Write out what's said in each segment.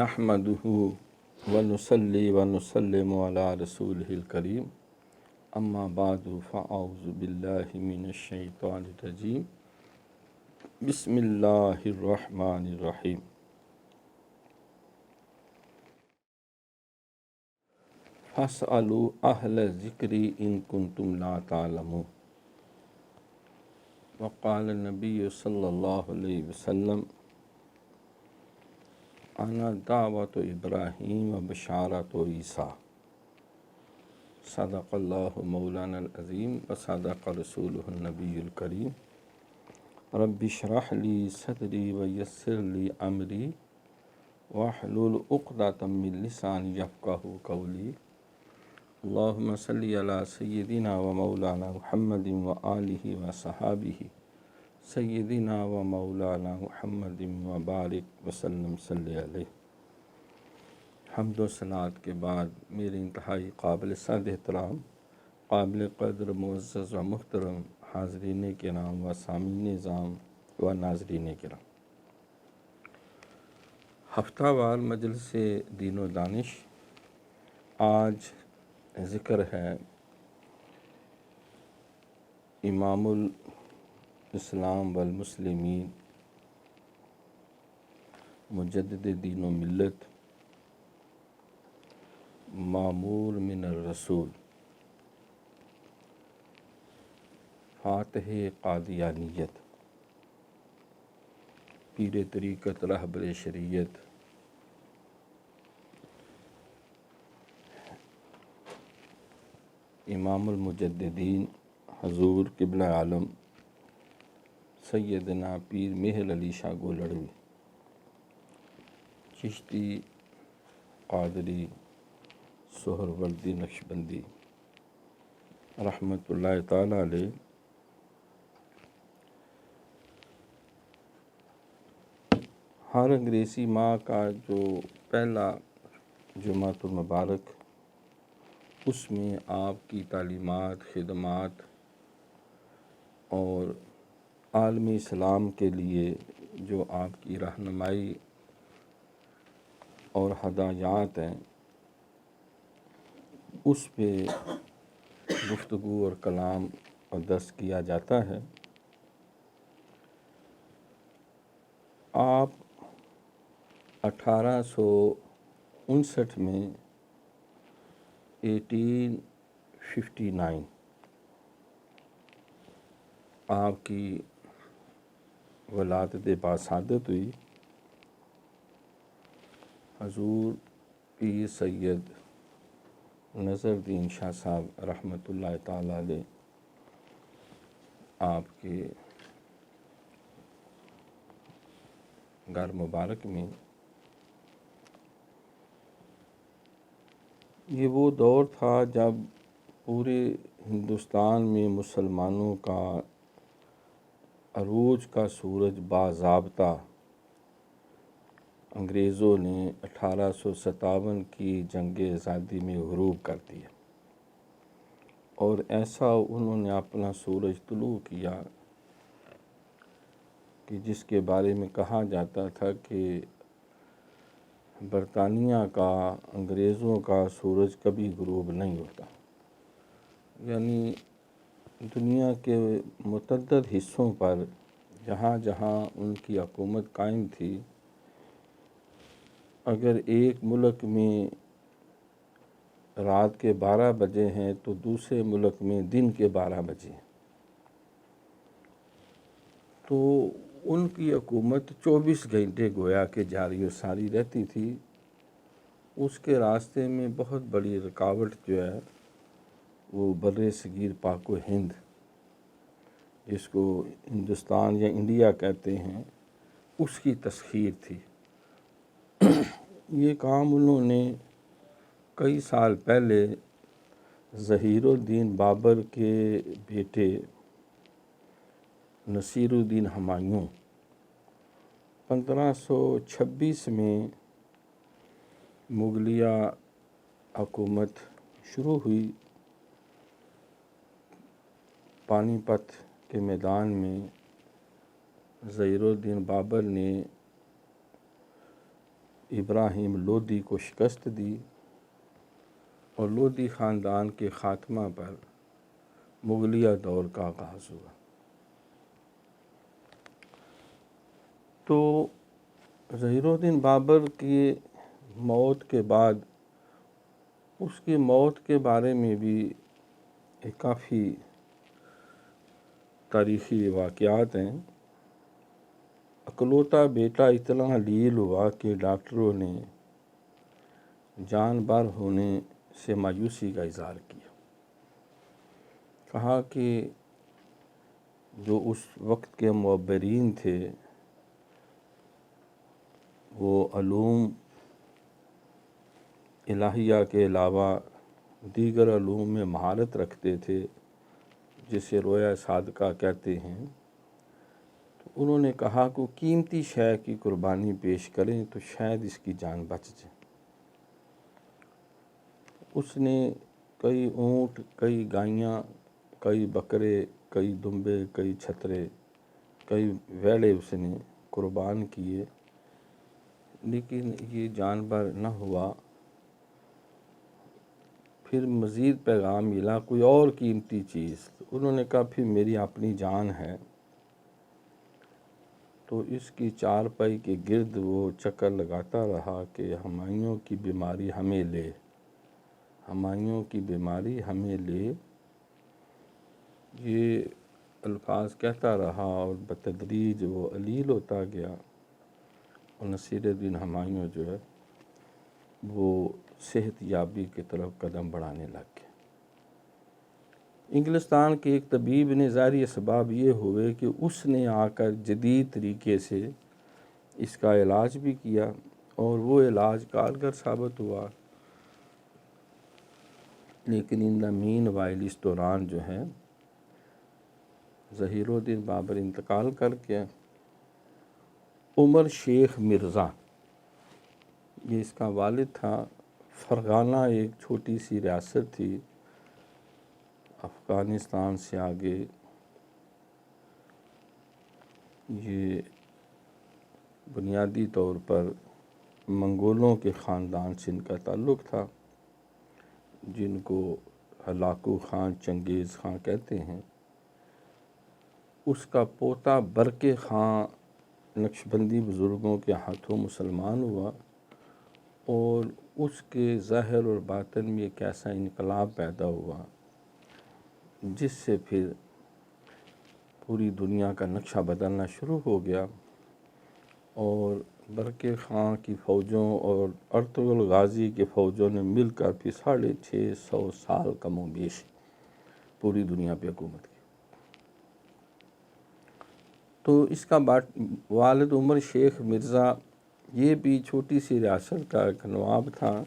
نحمده ونصلي ونسلم على رسوله الكريم اما بعد فاعوذ بالله من الشیطان الرجیم بسم اللہ الرحمن الرحیم فاسألوا اہل الذکر ان کنتم لا تعلمون وقال النبی صلی اللہ علیہ وسلم انا دعوت ابراہیم و بشارت عیسیٰ صدق اللہ مولانا العظیم و صدق رسولہ النبی الکریم رب اشرح لی صدری ویسر لی امری واحلل عقدۃ من لسانی یفقہوا قولی اللہم صلی علی سیدنا و مولانا محمد و آلہ و صحابہ سیدنا و مولانا محمد و بارک وسلم صلی علیہ۔ حمد و ثناء کے بعد میرے انتہائی قابل صد احترام، قابل قدر، معزز و محترم حاضرین کرام و سامعین نظام و ناظرین کرام، ہفتہ وار مجلس دین و دانش۔ آج ذکر ہے امام الاسلام والمسلمین، مجدد دین و ملت، مامور من الرسول، فاتح قادیانیت، پیر طریقت، رہبر شریعت، امام المجددین حضور قبلہ عالم سیدنا پیر مہر علی شاہ گولڑوی، چشتی، قادری، سہروردی، نقشبندی رحمۃ اللہ تعالی علیہ، ہر انگریزی ماہ کا جو پہلا جمعۃ المبارک، اس میں آپ کی تعلیمات، خدمات اور عالم اسلام کے لیے جو آپ کی رہنمائی اور ہدایات ہیں، اس پہ گفتگو اور کلام اور درس کیا جاتا ہے۔ آپ 1859 میں 1859 آپ کی ولادت باسعادت ہوئی۔ حضور پیر سید نظر الدین شاہ صاحب رحمۃ اللہ تعالی علیہ آپ کے گھر مبارک میں، یہ وہ دور تھا جب پورے ہندوستان میں مسلمانوں کا عروج کا سورج باضابطہ انگریزوں نے 1857 کی جنگ آزادی میں غروب کر دیا، اور ایسا انہوں نے اپنا سورج طلوع کیا کہ جس کے بارے میں کہا جاتا تھا کہ برطانیہ کا، انگریزوں کا سورج کبھی غروب نہیں ہوتا۔ یعنی دنیا کے متعدد حصوں پر جہاں جہاں ان کی حکومت قائم تھی، اگر ایک ملک میں رات کے 12 بجے ہیں تو دوسرے ملک میں دن کے 12 بجے ہیں، تو ان کی حکومت 24 گھنٹے گویا کہ جاری و ساری رہتی تھی۔ اس کے راستے میں بہت بڑی رکاوٹ جو ہے وہ بر صغیر پاک و ہند، جس کو ہندوستان یا انڈیا کہتے ہیں، اس کی تسخیر تھی۔ یہ کام انہوں نے کئی سال پہلے ظہیر الدین بابر کے بیٹے نصیر الدین ہمایوں 1526 میں مغلیہ حکومت شروع ہوئی، پانی پت کے میدان میں ظہیر الدین بابر نے ابراہیم لودھی کو شکست دی اور لودھی خاندان کے خاتمہ پر مغلیہ دور کا آغاز ہوا۔ تو ظہیر الدین بابر کی موت کے بعد اس کی موت کے بارے میں بھی ایک کافی تاریخی واقعات ہیں۔ اکلوتا بیٹا اتنا لیل ہوا کہ ڈاکٹروں نے جان بر ہونے سے مایوسی کا اظہار کیا۔ کہا کہ جو اس وقت کے معبرین تھے وہ علوم الہیہ کے علاوہ دیگر علوم میں مہارت رکھتے تھے، جسے رویا صادقہ کہتے ہیں۔ تو انہوں نے کہا کہ قیمتی شے کی قربانی پیش کریں تو شاید اس کی جان بچ جائے۔ اس نے کئی اونٹ، کئی گائیاں، کئی بکرے، کئی دمبے، کئی چھترے، کئی ویڑے اس نے قربان کیے، لیکن یہ جانور نہ ہوا۔ پھر مزید پیغام ملا کوئی اور قیمتی چیز، انہوں نے کہا پھر میری اپنی جان ہے۔ تو اس کی چارپائی کے گرد وہ چکر لگاتا رہا کہ ہمایوں کی بیماری ہمیں لے، ہمایوں کی بیماری ہمیں لے، یہ الفاظ کہتا رہا اور بتدریج وہ علیل ہوتا گیا اور نصیر الدین ہمایوں جو ہے وہ صحت یابی کی طرف قدم بڑھانے لگ گئے۔ انگلستان کے ایک طبیب نے، ظاہری اسباب یہ ہوئے کہ اس نے آ کر جدید طریقے سے اس کا علاج بھی کیا اور وہ علاج کارگر ثابت ہوا، لیکن ان دا مین وائل اس دوران جو ہے ظہیر الدین بابر انتقال کر کے عمر شیخ مرزا، یہ اس کا والد تھا۔ فرغانہ ایک چھوٹی سی ریاست تھی افغانستان سے آگے، یہ بنیادی طور پر منگولوں کے خاندان سے ان کا تعلق تھا، جن کو ہلاکو خان چنگیز خان کہتے ہیں۔ اس کا پوتا برقے خان نقشبندی بزرگوں کے ہاتھوں مسلمان ہوا اور اس کے ظاہر اور باطن میں ایک ایسا انقلاب پیدا ہوا جس سے پھر پوری دنیا کا نقشہ بدلنا شروع ہو گیا، اور برقے خان کی فوجوں اور ارطغرل غازی کے فوجوں نے مل کر پھر 650 سال کم و بیش پوری دنیا پہ حکومت کی۔ تو اس کا والد عمر شیخ مرزا یہ بھی چھوٹی سی ریاست کا ایک نواب تھا۔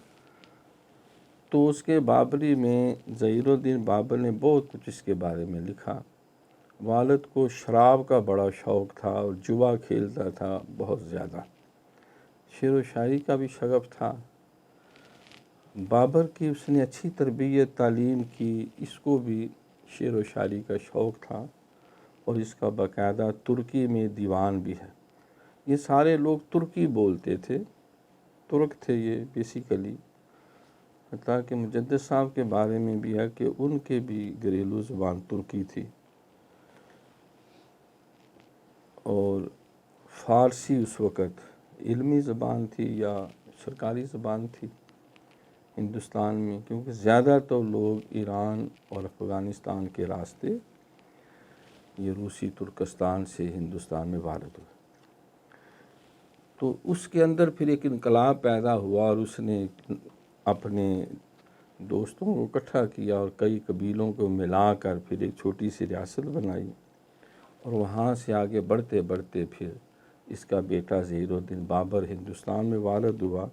تو اس کے بابری میں ظہیر الدین بابر نے بہت کچھ اس کے بارے میں لکھا۔ والد کو شراب کا بڑا شوق تھا اور جوا کھیلتا تھا بہت زیادہ، شعر و شاعری کا بھی شغف تھا۔ بابر کی اس نے اچھی تربیت تعلیم کی، اس کو بھی شعر و شاعری کا شوق تھا اور اس کا باقاعدہ ترکی میں دیوان بھی ہے۔ یہ سارے لوگ ترکی بولتے تھے، ترک تھے یہ بیسیکلی، حتیٰ کہ مجدد صاحب کے بارے میں بھی ہے کہ ان کے بھی گھریلو زبان ترکی تھی، اور فارسی اس وقت علمی زبان تھی یا سرکاری زبان تھی ہندوستان میں، کیونکہ زیادہ تو لوگ ایران اور افغانستان کے راستے یہ روسی ترکستان سے ہندوستان میں وارد ہوئے۔ تو اس کے اندر پھر ایک انقلاب پیدا ہوا اور اس نے اپنے دوستوں کو اکٹھا کیا اور کئی قبیلوں کو ملا کر پھر ایک چھوٹی سی ریاست بنائی، اور وہاں سے آگے بڑھتے بڑھتے پھر اس کا بیٹا ظہیر الدین بابر ہندوستان میں وارد ہوا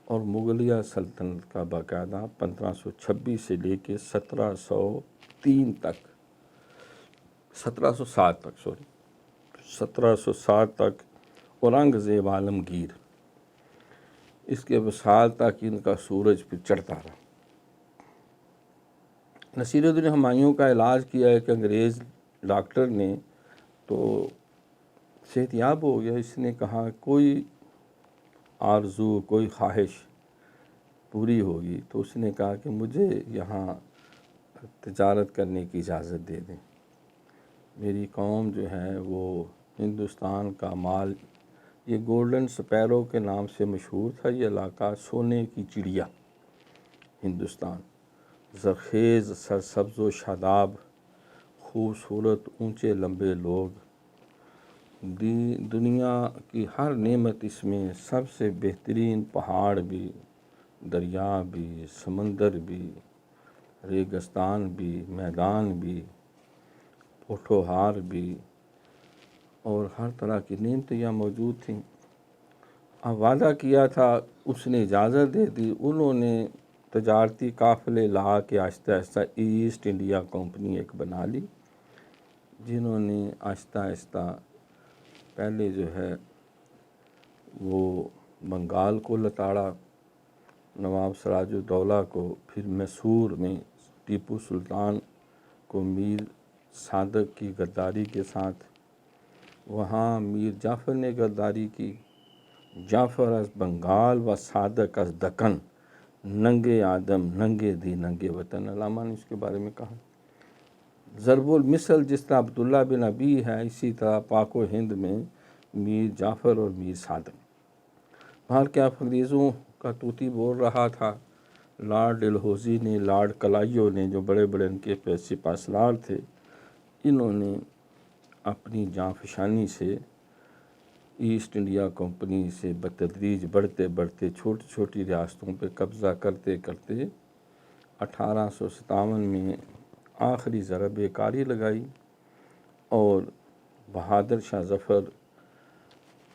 اور مغلیہ سلطنت کا باقاعدہ 1526 سے لے کے 1707 تک اورنگزیب عالمگیر اس کے وصال تک ان کا سورج پھر چڑھتا رہا۔ نصیر الدین ہمایوں کا علاج کیا ایک انگریز ڈاکٹر نے، تو صحت یاب ہو گیا۔ اس نے کہا کوئی آرزو کوئی خواہش پوری ہوگی تو اس نے کہا کہ مجھے یہاں تجارت کرنے کی اجازت دے دیں، میری قوم جو ہے وہ ہندوستان کا مال، یہ گولڈن سپیرو کے نام سے مشہور تھا یہ علاقہ، سونے کی چڑیا ہندوستان، زرخیز سرسبز و شاداب، خوبصورت اونچے لمبے لوگ، دنیا کی ہر نعمت اس میں، سب سے بہترین پہاڑ بھی، دریا بھی، سمندر بھی، ریگستان بھی، میدان بھی، پوٹھوہار بھی، اور ہر طرح کی نعمتیں یہاں موجود تھیں۔ اب وعدہ کیا تھا، اس نے اجازت دے دی، انہوں نے تجارتی قافلے لا کے آہستہ آہستہ ایسٹ انڈیا کمپنی ایک بنا لی، جنہوں نے آہستہ آہستہ پہلے جو ہے وہ بنگال کو لتاڑا، نواب سراج الدولہ کو، پھر میسور میں ٹیپو سلطان کو میر صادق کی غداری کے ساتھ، وہاں میر جعفر نے غداری کی، جعفر از بنگال و صادق از دکن، ننگے آدم ننگے دی ننگے وطن، علامہ نے اس کے بارے میں کہا۔ ضرب المثل جس طرح عبداللہ بن ابی ہے، اسی طرح پاک و ہند میں میر جعفر اور میر صادق۔ باہر کیا انگریزوں کا طوطی بول رہا تھا، لارڈ ڈلہوزی نے، لارڈ کلائیو نے، جو بڑے بڑے ان کے سپہ سالار تھے، انہوں نے اپنی جاں فشانی سے ایسٹ انڈیا کمپنی سے بتدریج بڑھتے بڑھتے چھوٹی چھوٹی ریاستوں پہ قبضہ کرتے کرتے 1857 میں آخری ضرب کاری لگائی اور بہادر شاہ ظفر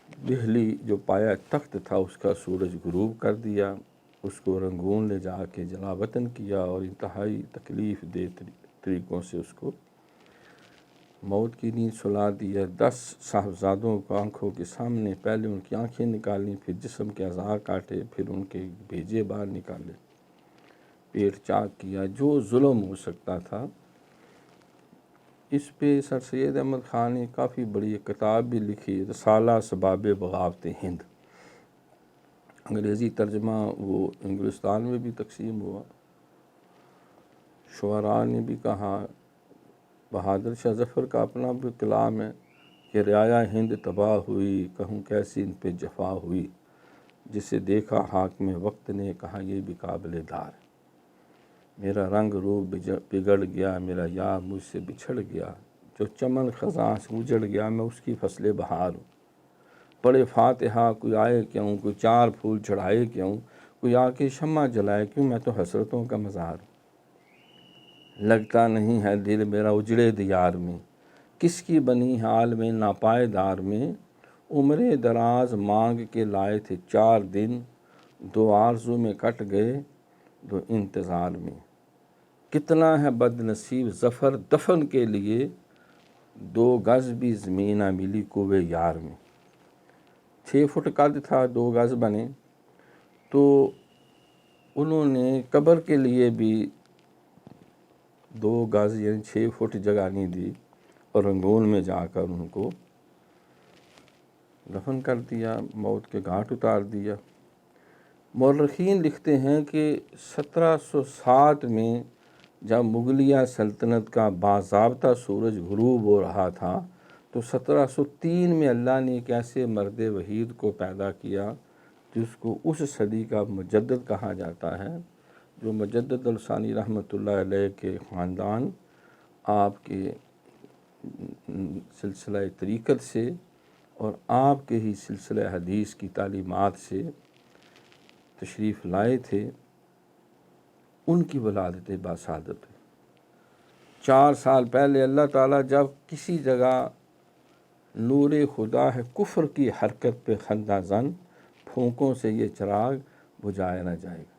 دہلی جو پایا تخت تھا اس کا سورج غروب کر دیا، اس کو رنگون لے جا کے جلا وطن کیا اور انتہائی تکلیف دہ طریقوں سے اس کو موت کی نیند سلا دیا۔ 10 صاحبزادوں کو آنکھوں کے سامنے پہلے ان کی آنکھیں نکالیں، پھر جسم کے اعضاء کاٹے، پھر ان کے بھیجے باہر نکالے، پیٹ چاک کیا، جو ظلم ہو سکتا تھا۔ اس پہ سر سید احمد خان نے کافی بڑی ایک کتاب بھی لکھی، رسالہ اسباب بغاوت ہند، انگریزی ترجمہ وہ انگلستان میں بھی تقسیم ہوا۔ شعراء نے بھی کہا، بہادر شاہ ظفر کا اپنا بھی کلام ہے کہ رعایا ہند تباہ ہوئی، کہوں کیسی ان پہ جفا ہوئی، جسے دیکھا حاکم وقت نے کہا یہ بھی قابل دار، میرا رنگ روپ بگڑ گیا، میرا یار مجھ سے بچھڑ گیا، جو چمن خزاں سے اجڑ گیا میں اس کی فصل بہار ہوں، پڑھے فاتحہ کوئی آئے کیوں، کوئی 4 پھول چڑھائے کیوں، کوئی آ کے شمع جلائے کیوں، میں تو حسرتوں کا مزار ہوں، لگتا نہیں ہے دل میرا اجڑے دیار میں، کس کی بنی حال میں ناپائیدار میں، عمر دراز مانگ کے لائے تھے 4 دن، 2 آرزو میں کٹ گئے 2 انتظار میں، کتنا ہے بد نصیب ظفر دفن کے لیے، 2 گز بھی زمین نہ ملی کوئے یار میں۔ 6 فٹ قد تھا، 2 گز بنے، تو انہوں نے قبر کے لیے بھی 2 گز یعنی 6 فٹ جگہ نہیں دی اور رنگون میں جا کر ان کو دفن کر دیا، موت کے گھاٹ اتار دیا۔ مورخین لکھتے ہیں کہ 1760 میں جب مغلیہ سلطنت کا باضابطہ سورج غروب ہو رہا تھا تو 1703 میں اللہ نے ایک ایسے مرد وحید کو پیدا کیا جس کو اس صدی کا مجدد کہا جاتا ہے، جو مجدد الثانی رحمۃ اللہ علیہ کے خاندان، آپ کے سلسلہ طریقت سے اور آپ کے ہی سلسلہ حدیث کی تعلیمات سے تشریف لائے تھے، ان کی ولادت باسعادت ہے۔ 4 سال پہلے اللہ تعالیٰ جب کسی جگہ نور خدا ہے کفر کی حرکت پہ خندہ زن، پھونکوں سے یہ چراغ بجھایا نہ جائے گا۔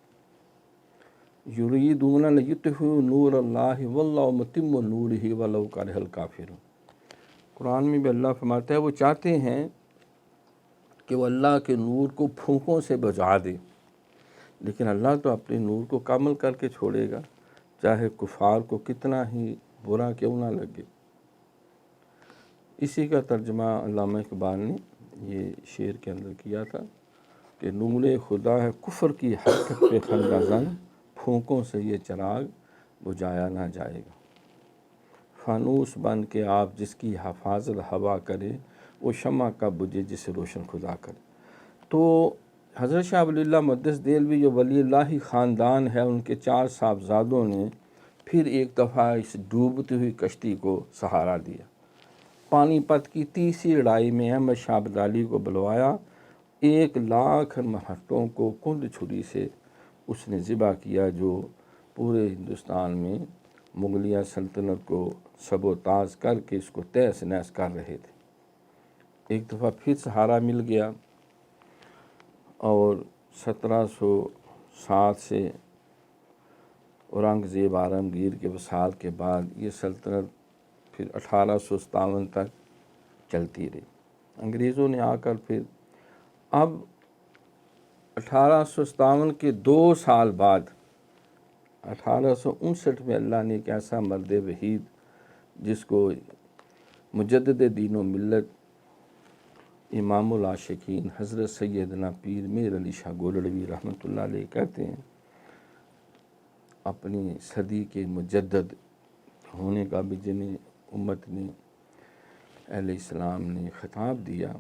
یریدون لیطفئوا نور اللہ واللہ متم نورہ ولو کرہ الکافرون، قرآن میں بھی اللہ فرماتا ہے وہ چاہتے ہیں کہ وہ اللہ کے نور کو پھونکوں سے بجھا دے، لیکن اللہ تو اپنے نور کو کامل کر کے چھوڑے گا، چاہے کفار کو کتنا ہی برا کیوں نہ لگے۔ اسی کا ترجمہ علامہ اقبال نے یہ شعر کے اندر کیا تھا، کہ نور خدا ہے کفر کی حرکت پہ خندہ زن، پھونکوں سے یہ چراغ بجھایا نہ جائے گا۔ فانوس بن کے آپ جس کی حفاظت ہوا کرے، وہ شمع کا بجھے جسے روشن خدا کرے۔ تو حضرت شاہ ولی اللہ مقدس دہلوی جو ولی اللہ خاندان ہے، ان کے 4 صاحبزادوں نے پھر ایک دفعہ اس ڈوبتی ہوئی کشتی کو سہارا دیا۔ پانی پت کی تیسری لڑائی میں احمد شاہ ابدالی کو بلوایا، 1,00,000 مرہٹوں کو کند چھری سے اس نے ذبح کیا، جو پورے ہندوستان میں مغلیہ سلطنت کو سبوتاژ کر کے اس کو تہس نہس کر رہے تھے۔ ایک دفعہ پھر سہارا مل گیا، اور 1707 سے اورنگزیب عالمگیر کے وصال کے بعد یہ سلطنت پھر 1857 تک چلتی رہی۔ انگریزوں نے آ کر پھر اب 1857 کے 2 سال بعد 1859 میں اللہ نے ایک ایسا مرد وحید جس کو مجدد دین و ملت امام العاشقین حضرت سیدنا پیر میر علی شاہ گولڑوی رحمۃ اللہ علیہ کہتے ہیں، اپنی صدی کے مجدد ہونے کا بھی جنہیں امت نے اہل اسلام نے خطاب دیا،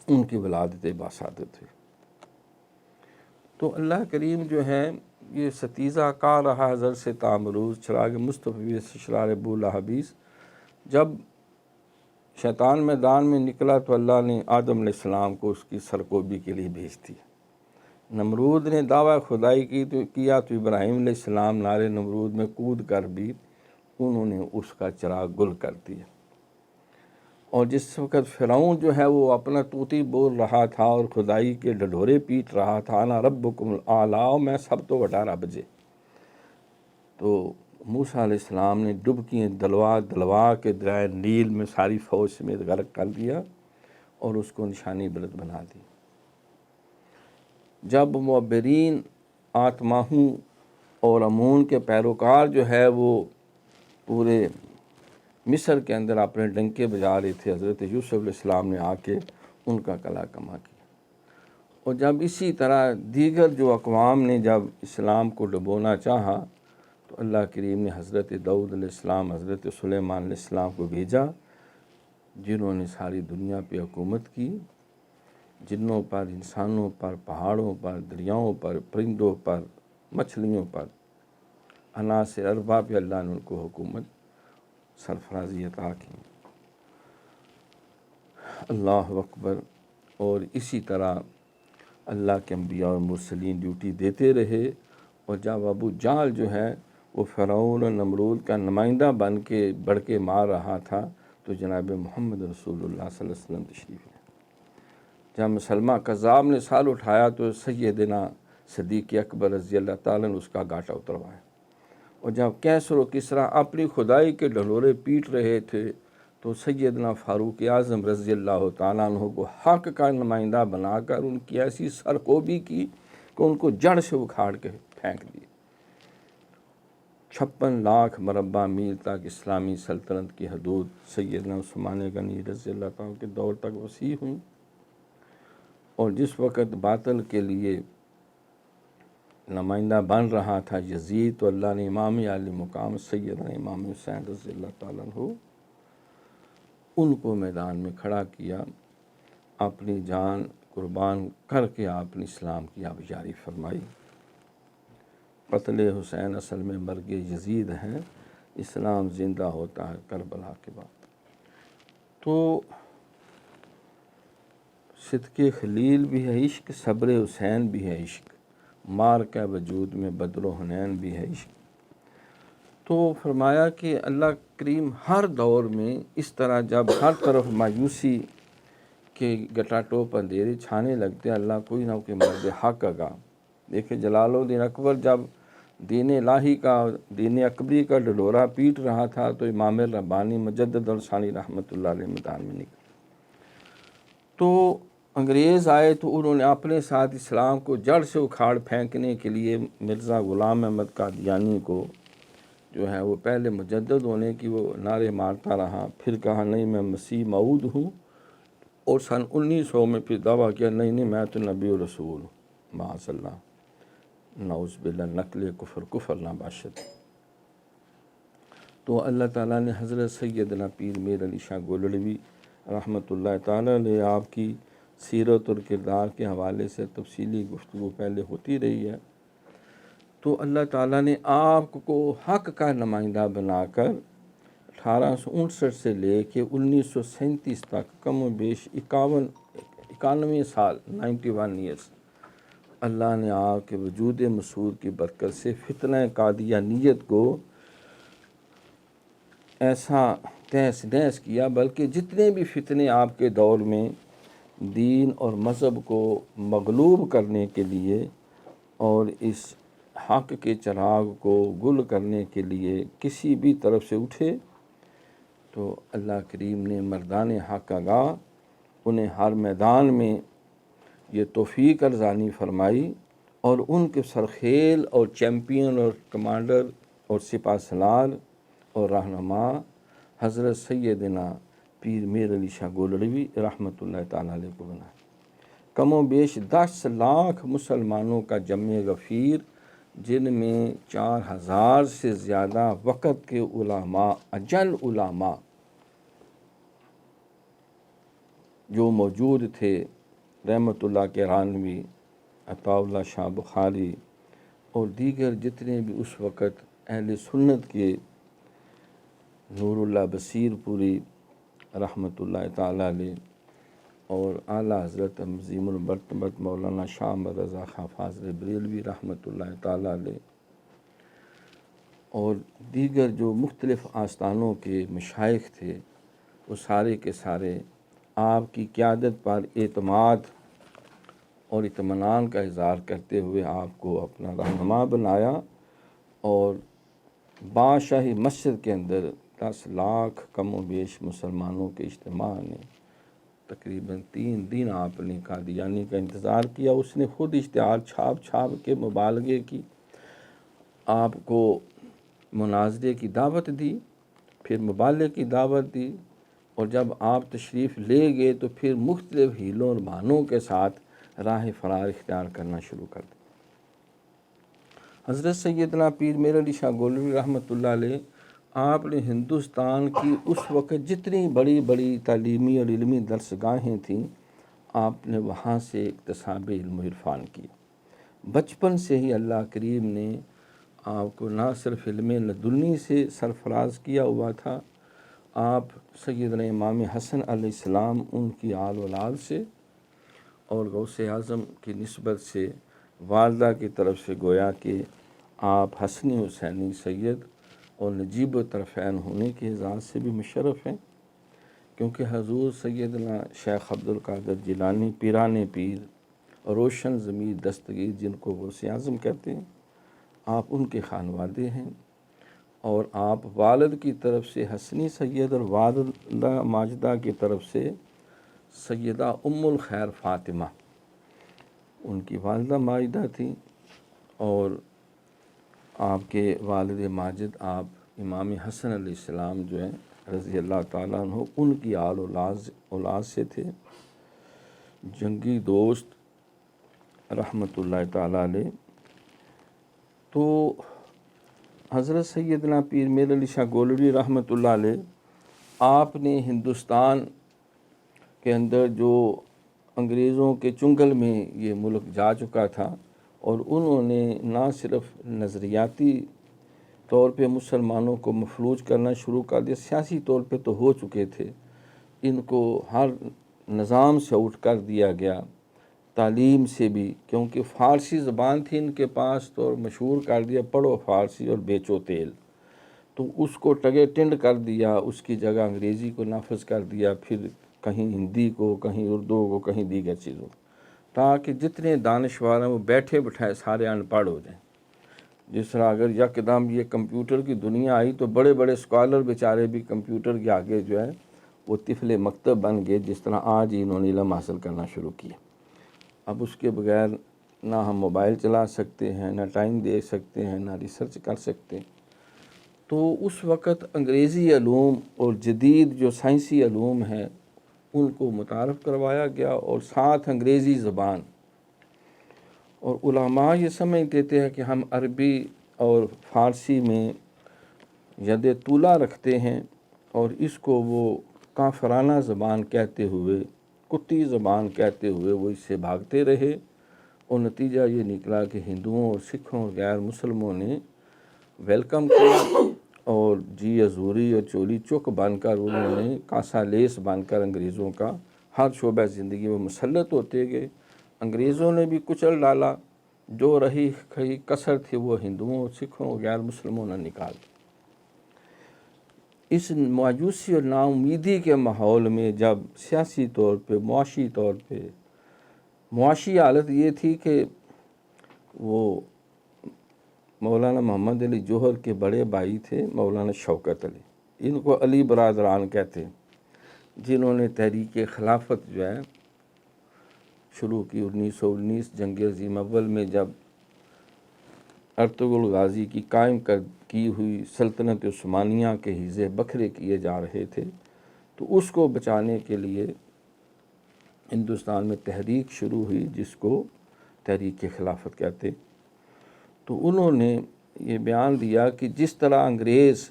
ان کی ولادت باسعادت ہے۔ تو اللہ کریم جو ہے یہ ستیزہ کا رہا حضرت سے تامروز چراغ مصطفی سشرار ابو لہبیس۔ جب شیطان میدان میں نکلا تو اللہ نے آدم علیہ السلام کو اس کی سرکوبی کے لیے بھیج دیا۔ نمرود نے دعویٰ خدائی کیا تو ابراہیم علیہ السلام نار نمرود میں کود کر بھی انہوں نے اس کا چراغ گل کر دیا۔ اور جس وقت فرعون جو ہے وہ اپنا طوطی بول رہا تھا اور خدائی کے ڈھڈورے پیٹ رہا تھا، انا ربکم الاعلی، میں سب تو بڑا رب جے، تو موسیٰ علیہ السلام نے ڈبکیاں دلوا کے دریائے نیل میں ساری فوج سمیت غرق کر دیا اور اس کو نشانی عبرت بنا دی۔ جب معبرین آتماہوں اور امون کے پیروکار جو ہے وہ پورے مصر کے اندر اپنے ڈنکے بجا رہے تھے، حضرت یوسف علیہ السلام نے آ کے ان کا کلا کما کیا۔ اور جب اسی طرح دیگر جو اقوام نے جب اسلام کو ڈبونا چاہا تو اللہ کریم نے حضرت داؤد علیہ السلام، حضرت سلیمان علیہ السلام کو بھیجا، جنہوں نے ساری دنیا پہ حکومت کی، جنوں پر، انسانوں پر، پہاڑوں پر، دریاؤں پر، پرندوں پر، مچھلیوں پر، عناصر اربع پہ اللہ نے ان کو حکومت سرفرازی عطا کی۔ اللہ اکبر۔ اور اسی طرح اللہ کے انبیاء اور مرسلین ڈیوٹی دیتے رہے، اور جب ابو جہل جو ہے وہ فرعون اور نمرود کا نمائندہ بن کے بڑھ کے مار رہا تھا تو جناب محمد رسول اللہ صلی اللہ علیہ وسلم تشریف لے۔ جب مسلمہ کذاب نے سال اٹھایا تو سیدنا صدیق اکبر رضی اللہ تعالیٰ نے اس کا گاٹا اتروایا۔ اور جب کیسر و کسریٰ اپنی خدائی کے ڈھنڈورے پیٹ رہے تھے تو سیدنا فاروق اعظم رضی اللہ تعالیٰ عنہ کو حق کا نمائندہ بنا کر ان کی ایسی سرکوبی کی کہ ان کو جڑ سے اکھاڑ کے پھینک دیے۔ 56 لاکھ مربع میل تک اسلامی سلطنت کی حدود سیدنا عثمان غنی رضی اللہ تعالیٰ کے دور تک وسیع ہوئیں، اور جس وقت باطل کے لیے نمائندہ بن رہا تھا یزید، تو اللہ نے امام عالی مقام سیدنا امام حسین رضی اللہ تعالیٰ عنہ ان کو میدان میں کھڑا کیا، اپنی جان قربان کر کے آپ نے اسلام کی آبیاری فرمائی۔ قتل حسین اصل میں مرگ یزید ہیں، اسلام زندہ ہوتا ہے کربلا کے بعد۔ تو صدق خلیل بھی ہے عشق، صبر حسین بھی ہے عشق، مار کا وجود میں بدر و حنین بھی ہے عشق۔ تو فرمایا کہ اللہ کریم ہر دور میں اس طرح جب ہر طرف مایوسی کے گٹا ٹوپ اندھیرے چھانے لگتے، اللہ کوئی نہ کوئی مرد حق آگا۔ دیکھیں جلال الدین اکبر جب دین الہی کا، دین اکبری کا ڈھڈورا پیٹ رہا تھا تو امام ربانی مجدد اور ثانی رحمۃ اللہ علیہ میدان میں نکلے۔ تو انگریز آئے تو انہوں نے اپنے ساتھ اسلام کو جڑ سے اکھاڑ پھینکنے کے لیے مرزا غلام احمد قادیانی کو جو ہے وہ پہلے مجدد ہونے کی وہ نعرے مارتا رہا، پھر کہا نہیں میں مسیح موعود ہوں، اور سن 1900 میں پھر دعویٰ کیا نہیں میں تو نبی و رسول ہوں، معاذ اللہ، نعوذ باللہ، نقل کفر نہ باشد۔ تو اللہ تعالیٰ نے حضرت سیدنا پیر میر علی شاہ گولڑوی رحمۃ اللہ تعالیٰ علیہ آپ کی سیرت اور کردار کے حوالے سے تفصیلی گفتگو پہلے ہوتی رہی ہے۔ تو اللہ تعالیٰ نے آپ کو حق کا نمائندہ بنا کر 1859 سے لے کے 1937 تک کم و بیش 91 سال 91 ایئرس اللہ نے آپ کے وجود مسعور کی برکت سے فتنہ قادیانیت کو ایسا تہس نہس کیا، بلکہ جتنے بھی فتنے آپ کے دور میں دین اور مذہب کو مغلوب کرنے کے لیے اور اس حق کے چراغ کو گل کرنے کے لیے کسی بھی طرف سے اٹھے، تو اللہ کریم نے مردان حق آگاہ انہیں ہر میدان میں یہ توفیق ارزانی فرمائی، اور ان کے سرخیل اور چیمپئن اور کمانڈر اور سپہ سالار اور رہنما حضرت سیدنا پیر میر علی شاہ گولڑوی رحمۃ اللہ تعالیٰ علیہ کو بنا۔ کم و بیش 10 لاکھ مسلمانوں کا جمع غفیر، جن میں 4000 سے زیادہ وقت کے علماء، اجل علماء جو موجود تھے، رحمت اللہ کیرانوی، عطا اللہ شاہ بخاری اور دیگر جتنے بھی اس وقت اہل سنت کے، نور اللہ بصیر پوری رحمت اللہ تعالیٰ علیہ، اور اعلیٰ حضرت عظیم المرتبت مولانا شاہ احمد رضا خان فاضل بریلوی رحمت اللہ تعالیٰ علیہ، اور دیگر جو مختلف آستانوں کے مشائخ تھے، وہ سارے کے سارے آپ کی قیادت پر اعتماد اور اطمینان کا اظہار کرتے ہوئے آپ کو اپنا رہنما بنایا، اور بادشاہی مسجد کے اندر 10 لاکھ کم و بیش مسلمانوں کے اجتماع نے تقریباً 3 دن آپ نے قادیانی کا انتظار کیا۔ اس نے خود اشتہار چھاپ کے مبالغے کی، آپ کو مناظرے کی دعوت دی، پھر مبالغے کی دعوت دی، اور جب آپ تشریف لے گئے تو پھر مختلف ہیلوں اور بہانوں کے ساتھ راہ فرار اختیار کرنا شروع کر دی۔ حضرت سیدنا پیر میر علی شاہ گولڑوی رحمۃ اللہ علیہ، آپ نے ہندوستان کی اس وقت جتنی بڑی بڑی تعلیمی اور علمی درسگاہیں تھیں، آپ نے وہاں سے اکتساب علم و عرفان کی۔ بچپن سے ہی اللہ کریم نے آپ کو نہ صرف علم لدنی سے سرفراز کیا ہوا تھا، آپ سیدنا امام حسن علیہ السلام ان کی آل اولاد سے اور غوث اعظم کی نسبت سے والدہ کی طرف سے گویا کہ آپ حسنی حسینی سید اور نجیب الطرفین ہونے کے اعزاز سے بھی مشرف ہیں، کیونکہ حضور سیدنا شیخ عبد القادر جیلانی پیران پیر، روشن ضمیر دستگیر جن کو غوث اعظم کہتے ہیں، آپ ان کے خانوادے ہیں، اور آپ والد کی طرف سے حسنی سید اور والدہ ماجدہ کی طرف سے سیدہ ام الخیر فاطمہ ان کی والدہ ماجدہ تھیں، اور آپ کے والد ماجد آپ امام حسن علیہ السلام جو ہیں رضی اللہ تعالیٰ عنہ، ان کی آل اولاد سے تھے، جنگی دوست رحمت اللہ تعالیٰ علیہ۔ تو حضرت سیدنا پیر میر علی شاہ گولڑوی رحمۃ اللہ علیہ، آپ نے ہندوستان کے اندر جو انگریزوں کے چنگل میں یہ ملک جا چکا تھا، اور انہوں نے نہ صرف نظریاتی طور پہ مسلمانوں کو مفلوج کرنا شروع کر دیا، سیاسی طور پہ تو ہو چکے تھے، ان کو ہر نظام سے آؤٹ کر دیا گیا، تعلیم سے بھی، کیونکہ فارسی زبان تھی ان کے پاس، تو مشہور کر دیا پڑھو فارسی اور بیچو تیل، تو اس کو ٹگے ٹنڈ کر دیا، اس کی جگہ انگریزی کو نافذ کر دیا، پھر کہیں ہندی کو، کہیں اردو کو، کہیں دیگر چیزوں، تاکہ جتنے دانشور ہیں وہ بیٹھے بٹھائے سارے ان پڑھ ہو جائیں۔ جس طرح اگر یکدم یہ کمپیوٹر کی دنیا آئی تو بڑے بڑے اسکالر بیچارے بھی کمپیوٹر کے آگے جو ہے وہ طفل مکتب بن گئے، جس طرح آج ہی انہوں نے علم حاصل کرنا شروع کیا۔ اب اس کے بغیر نہ ہم موبائل چلا سکتے ہیں، نہ ٹائم دے سکتے ہیں، نہ ریسرچ کر سکتے ہیں۔ تو اس وقت انگریزی علوم اور جدید جو سائنسی علوم ہیں، ان کو متعارف کروایا گیا، اور ساتھ انگریزی زبان۔ اور علماء یہ سمجھتے تھے کہ ہم عربی اور فارسی میں ید طولہ رکھتے ہیں، اور اس کو وہ کافرانہ زبان کہتے ہوئے، کتی زبان کہتے ہوئے وہ اس سے بھاگتے رہے، اور نتیجہ یہ نکلا کہ ہندوؤں اور سکھوں اور غیر مسلموں نے ویلکم کیا، اور جی حضوری اور چولی چک بن کر انہوں نے کاسا لیس بن کر انگریزوں کا ہر شعبہ زندگی میں مسلط ہوتے گئے۔ انگریزوں نے بھی کچل ڈالا، جو رہی کھئی کسر تھی وہ ہندوؤں اور سکھوں اور غیر مسلموں نے نکال دی۔ اس مایوسی اور نا امیدی کے ماحول میں جب سیاسی طور پہ، معاشی طور پہ، معاشی حالت یہ تھی کہ وہ مولانا محمد علی جوہر کے بڑے بھائی تھے مولانا شوکت علی، ان کو علی برادران کہتے ہیں، جنہوں نے تحریک خلافت جو ہے شروع کی 1919 جنگ عظیم اول میں، جب ارطغرل غازی کی قائم کی ہوئی سلطنت عثمانیہ کے حصے بکھرے کیے جا رہے تھے، تو اس کو بچانے کے لیے ہندوستان میں تحریک شروع ہوئی جس کو تحریک خلافت کہتے۔ تو انہوں نے یہ بیان دیا کہ جس طرح انگریز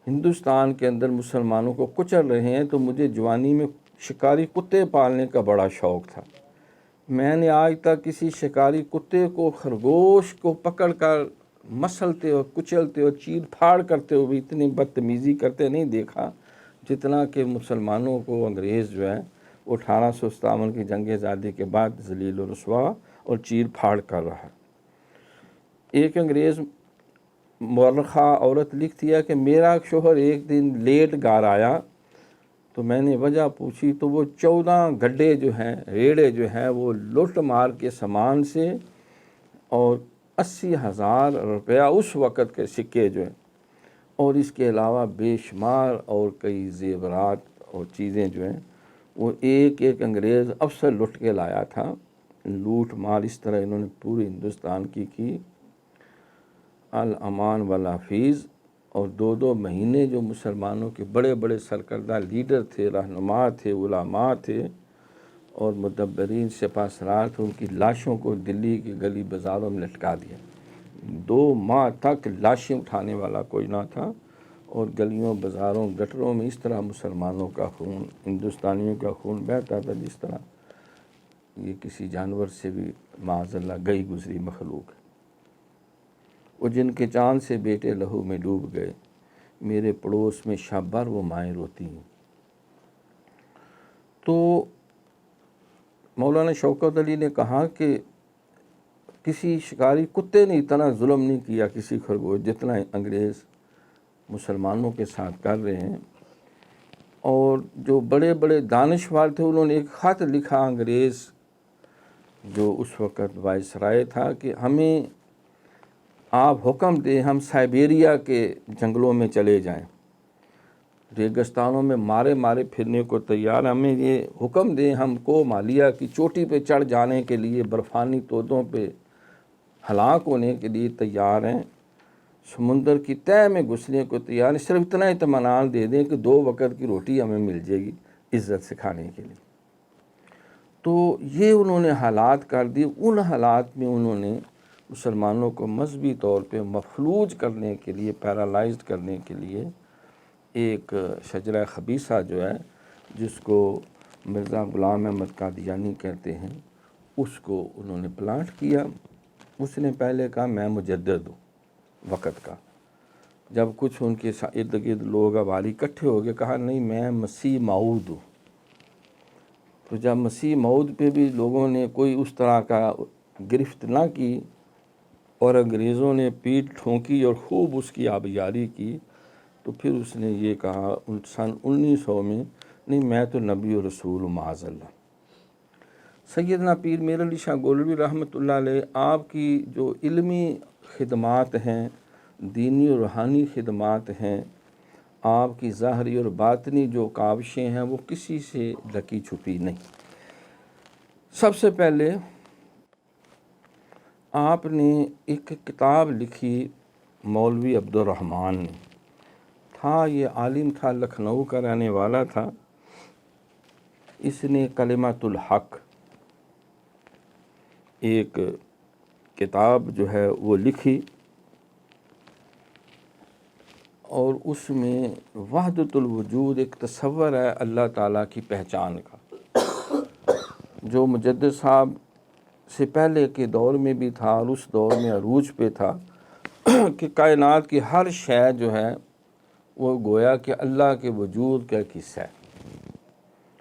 ہندوستان کے اندر مسلمانوں کو کچل رہے ہیں، تو مجھے جوانی میں شکاری کتے پالنے کا بڑا شوق تھا۔ میں نے آج تک کسی شکاری کتے کو، خرگوش کو پکڑ کر مسلتے اور کچلتے اور چیر پھاڑ کرتے ہوئے اتنی بدتمیزی کرتے نہیں دیکھا جتنا کہ مسلمانوں کو انگریز جو ہے وہ 1857 کی جنگ آزادی کے بعد ذلیل و رسوا اور چیر پھاڑ کر رہا ہے۔ ایک انگریز مورخہ عورت لکھتی ہے کہ میرا شوہر ایک دن لیٹ گھر آیا تو میں نے وجہ پوچھی، تو وہ 14 گڈھے جو ہیں، ریڑے جو ہیں، وہ لوٹ مار کے سامان سے اور 80,000 روپیہ اس وقت کے سکے جو ہیں، اور اس کے علاوہ بے شمار اور کئی زیورات اور چیزیں جو ہیں وہ ایک ایک انگریز افسر لٹ کے لایا تھا۔ لوٹ مار اس طرح انہوں نے پورے ہندوستان کی الامان والحفیظ، اور 2 مہینے جو مسلمانوں کے بڑے بڑے سرکردہ لیڈر تھے، رہنما تھے، علماء تھے اور مدبرین سپہ سالار تھے، ان کی لاشوں کو دلی کی گلی بازاروں میں لٹکا دیا۔ 2 ماہ تک لاشیں اٹھانے والا کوئی نہ تھا، اور گلیوں، بازاروں، گٹروں میں اس طرح مسلمانوں کا خون، ہندوستانیوں کا خون بہتا تھا جس طرح یہ کسی جانور سے بھی معاذ اللہ گئی گزری مخلوق ہے۔ وہ جن کے چاند سے بیٹے لہو میں ڈوب گئے، میرے پڑوس میں شب بھر وہ مائیں روتی ہیں۔ تو مولانا شوکت علی نے کہا کہ کسی شکاری کتے نے اتنا ظلم نہیں کیا کسی خرگوش جتنا انگریز مسلمانوں کے ساتھ کر رہے ہیں۔ اور جو بڑے بڑے دانشور تھے انہوں نے ایک خط لکھا انگریز جو اس وقت وائسرائے تھا کہ ہمیں آپ حکم دیں ہم سائبیریا کے جنگلوں میں چلے جائیں، ریگستانوں میں مارے مارے پھرنے کو تیار، ہمیں یہ حکم دیں ہم کو ہمالیہ کی چوٹی پہ چڑھ جانے کے لیے، برفانی تودوں پہ ہلاک ہونے کے لیے تیار ہیں، سمندر کی تہہ میں گھسنے کو تیار ہیں، صرف اتنا اطمینان دے دیں کہ 2 وقت کی روٹی ہمیں مل جائے گی عزت سے کھانے کے لیے۔ تو یہ انہوں نے حالات کر دی۔ ان حالات میں انہوں نے مسلمانوں کو مذہبی طور پہ مفلوج کرنے کے لیے، پیرالائزڈ کرنے کے لیے ایک شجرہ خبیثہ جو ہے جس کو مرزا غلام احمد قادیانی کہتے ہیں، اس کو انہوں نے پلانٹ کیا۔ اس نے پہلے کہا میں مجدد ہوں وقت کا، جب کچھ ان کے ارد گرد لوگ حوالی اکٹھے ہو گئے کہا نہیں میں مسیح موعود ہوں۔ تو جب مسیح موعود پہ بھی لوگوں نے کوئی اس طرح کا گرفت نہ کی اور انگریزوں نے پیٹ ٹھونکی اور خوب اس کی آبیاری کی، تو پھر اس نے یہ کہا سن 1900 میں، نہیں میں تو نبی و رسول معاذ اللہ۔ سیدنا پیر میر علی شاہ گولوی رحمۃ اللہ علیہ، آپ کی جو علمی خدمات ہیں، دینی اور روحانی خدمات ہیں، آپ کی ظاہری اور باطنی جو کاوشیں ہیں وہ کسی سے ڈھکی چھپی نہیں۔ سب سے پہلے آپ نے ایک کتاب لکھی، مولوی عبد الرحمن نے تھا، یہ عالم تھا، لکھنؤ کا رہنے والا تھا، اس نے کلمۃ الحق ایک کتاب جو ہے وہ لکھی، اور اس میں وحدت الوجود ایک تصور ہے اللہ تعالیٰ کی پہچان کا، جو مجدد صاحب سے پہلے کے دور میں بھی تھا اور اس دور میں عروج پہ تھا کہ کائنات کی ہر شے جو ہے وہ گویا کہ اللہ کے وجود کا ایک حصہ ہے۔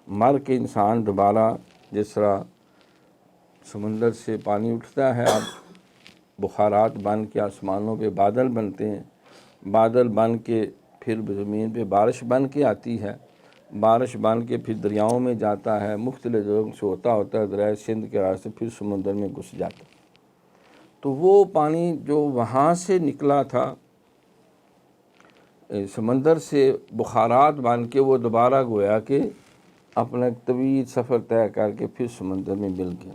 مر کے انسان دوبارہ جس طرح سمندر سے پانی اٹھتا ہے، اب بخارات بن کے آسمانوں پہ بادل بنتے ہیں، بادل بن کے پھر زمین پہ بارش بن کے آتی ہے، بارش بن کے پھر دریاؤں میں جاتا ہے، مختلف جگہوں سے ہوتا ہے دریائے سندھ کے راستے پھر سمندر میں گھس جاتا ہے۔ تو وہ پانی جو وہاں سے نکلا تھا سمندر سے بخارات بن کے، وہ دوبارہ گویا کہ اپنا ایک طویل سفر طے کر کے پھر سمندر میں مل گیا۔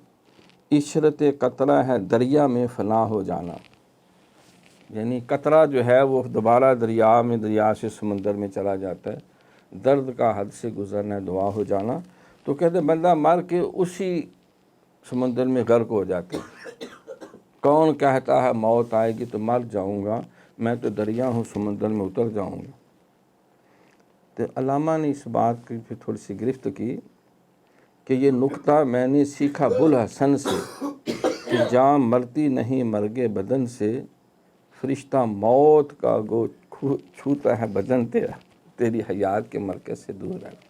عشرت قطرہ ہے دریا میں فنا ہو جانا، یعنی قطرہ جو ہے وہ دوبارہ دریا سے سمندر میں چلا جاتا ہے، درد کا حد سے گزرنا دعا ہو جانا۔ تو کہتے ہیں بندہ مر کے اسی سمندر میں غرق ہو جاتا ہے۔ کون کہتا ہے موت آئے گی تو مر جاؤں گا، میں تو دریا ہوں سمندر میں اتر جاؤں گا۔ تو علامہ نے اس بات کی پھر تھوڑی سی گرفت کی کہ یہ نکتہ میں نے سیکھا بوالحسن سے کہ جان مرتی نہیں مرگے بدن سے، فرشتہ موت کا گو چھوتا ہے بدن تیرا، تیری حیات کے مرکز سے دور ہے۔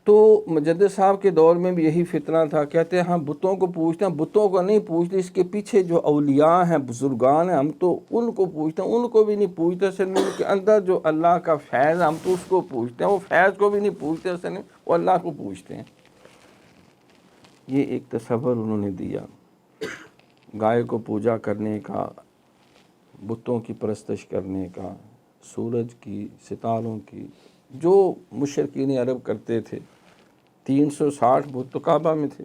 تو مجدد صاحب کے دور میں بھی یہی فتنہ تھا، کہتے ہیں ہم بتوں کو پوچھتے ہیں، بتوں کو نہیں پوچھتے، اس کے پیچھے جو اولیاء ہیں بزرگان ہیں ہم تو ان کو پوچھتے ہیں، ان کو بھی نہیں پوچھتے، اصل میں ان کے اندر جو اللہ کا فیض ہم تو اس کو پوچھتے ہیں، وہ فیض کو بھی نہیں پوچھتے، اصل میں وہ اللہ کو پوچھتے ہیں۔ یہ ایک تصور انہوں نے دیا گائے کو پوجا کرنے کا، بتوں کی پرستش کرنے کا، سورج کی، ستاروں کی، جو مشرکین عرب کرتے تھے۔ 360 بت تو کعبہ میں تھے،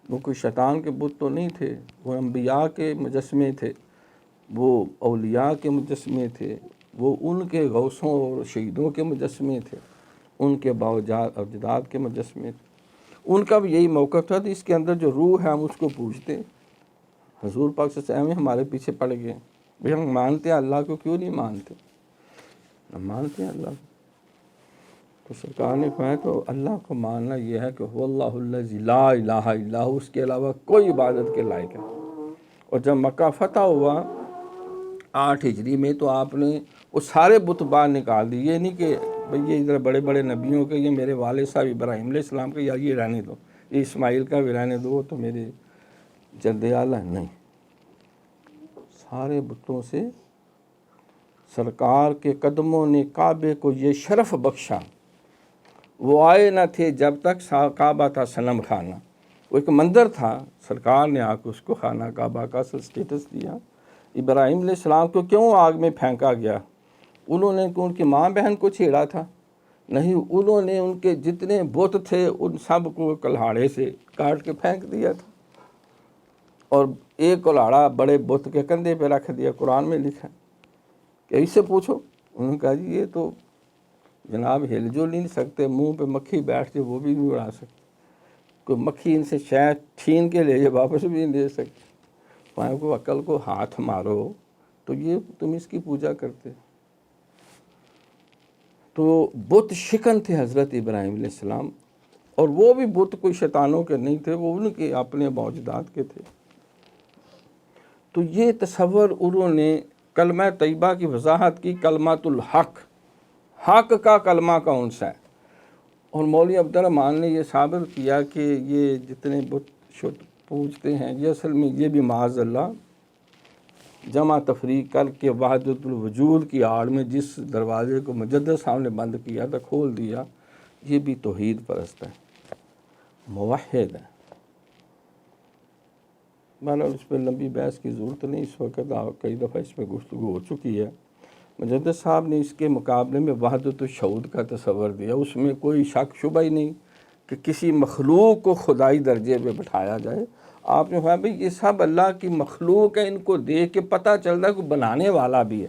وہ کوئی شیطان کے بت تو نہیں تھے، وہ انبیاء کے مجسمے تھے، وہ اولیاء کے مجسمے تھے، وہ ان کے غوثوں اور شہیدوں کے مجسمے تھے، ان کے باوجداد کے مجسمے تھے۔ ان کا بھی یہی موقف تھا، تو اس کے اندر جو روح ہے ہم اس کو پوچھتے ہیں۔ حضور پاک صلی اللہ علیہ وسلم ہمارے پیچھے پڑ گئے، بھئی ہم مانتے ہیں اللہ کو، کیوں نہیں مانتے؟ ہم مانتے ہیں اللہ کو۔ تو سرکار نے کہا تو اللہ کو ماننا یہ ہے کہ هو اللہ الذی لا الہ الا ہو، اس کے علاوہ کوئی عبادت کے لائق ہے۔ اور جب مکہ فتح ہوا 8 ہجری میں، تو آپ نے وہ سارے بت باہر نکال دی۔ یہ نہیں کہ بھئی یہ ادھر بڑے بڑے نبیوں کے، یہ میرے والد صاحب ابراہیم علیہ السلام کا، یا یہ رہنے دو، یہ اسماعیل کا بھی رہنے دو، وہ تو میرے جد اعلیٰ نہیں۔ سارے بتوں سے سرکار کے قدموں نے کعبے کو یہ شرف بخشا، وہ آئے نہ تھے جب تک کعبہ تھا صنم خانہ۔ وہ ایک مندر تھا، سرکار نے آ کے اس کو خانہ کعبہ کا سٹیٹس دیا۔ ابراہیم علیہ السلام کو کیوں آگ میں پھینکا گیا؟ انہوں نے ان کی ماں بہن کو چھیڑا تھا؟ نہیں، انہوں نے ان کے جتنے بت تھے ان سب کو کلہاڑے سے کاٹ کے پھینک دیا تھا، اور ایک کلہاڑا بڑے بت کے کندھے پہ رکھ دیا۔ قرآن میں لکھا ہے کہ اس سے پوچھو، انہوں نے کہا جی یہ تو جناب ہل جو نہیں سکتے، منہ پہ مکھی بیٹھ کے وہ بھی نہیں اڑا سکتے، کوئی مکھی ان سے شہد چھین کے لے جائے واپس بھی نہیں دے سکتے۔ وہاں کو عقل کو ہاتھ مارو تو یہ تم اس کی پوجا کرتے۔ تو بت شکن تھے حضرت ابراہیم علیہ السلام، اور وہ بھی بت کوئی شیطانوں کے نہیں تھے، وہ ان کے اپنے موجودات کے تھے۔ تو یہ تصور انہوں نے کلمہ طیبہ کی وضاحت کی، کلمۃ الحق، حق کا کلمہ کون سا ہے۔ اور مولوی عبدالرحمن نے یہ ثابت کیا کہ یہ جتنے بت پوجتے ہیں یہ اصل میں یہ بھی معاذ اللہ جمع تفریق کر کے وحدت الوجود کی آڑ میں جس دروازے کو مجدد صاحب نے بند کیا تھا، کھول دیا، یہ بھی توحید پرست ہے، موحد ہے۔ بہرحال اس پہ لمبی بحث کی ضرورت نہیں اس وقت، کئی دفعہ اس پہ گفتگو ہو چکی ہے۔ مجدد صاحب نے اس کے مقابلے میں وحدت الشہود کا تصور دیا، اس میں کوئی شک شبہ ہی نہیں کہ کسی مخلوق کو خدائی درجے پہ بٹھایا جائے۔ آپ نے کہا بھئی یہ سب اللہ کی مخلوق ہے، ان کو دیکھ کے پتہ چلتا ہے کہ بنانے والا بھی ہے،